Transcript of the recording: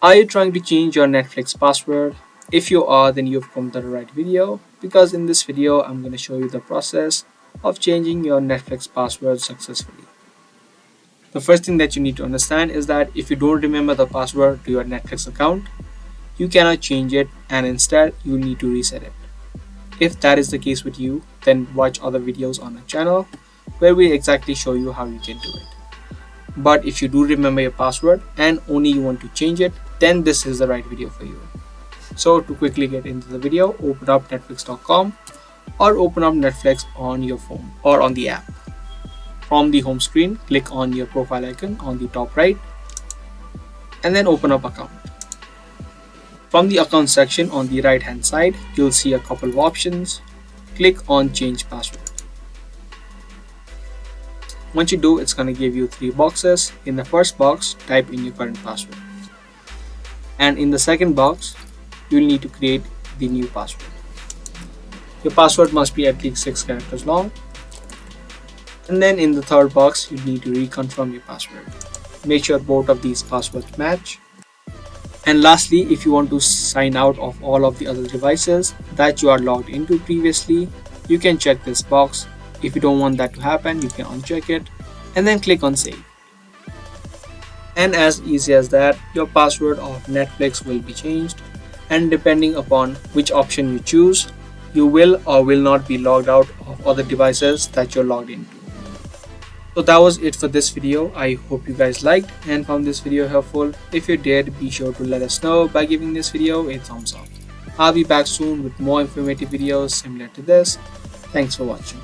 Are you trying to change your Netflix password? If you are, then you've come to the right video, because in this video I'm going to show you the process of changing your Netflix password successfully. The first thing that you need to understand is that if you don't remember the password to your Netflix account, you cannot change it, and instead you need to reset it. If that is the case with you, then watch other videos on our channel where we exactly show you how you can do it. But if you do remember your password and only you want to change it, then this is the right video for you. So to quickly get into the video, open up netflix.com or open up Netflix on your phone or on the app. From the home screen, click on your profile icon on the top right and then open up account. From the account section on the right hand side, you'll see a couple of options. Click on change password. Once you do, it's going to give you 3 boxes. In the first box, type in your current password. And in the second box, you'll need to create the new password. Your password must be at least 6 characters long. And then in the third box, you need to reconfirm your password. Make sure both of these passwords match. And lastly, if you want to sign out of all of the other devices that you are logged into previously, you can check this box. If you don't want that to happen, you can uncheck it and then click on save. And as easy as that, your password of Netflix will be changed, and depending upon which option you choose, you will or will not be logged out of other devices that you're logged into. So that was it for this video. I hope you guys liked and found this video helpful. If you did, be sure to let us know by giving this video a thumbs up. I'll be back soon with more informative videos similar to this. Thanks for watching.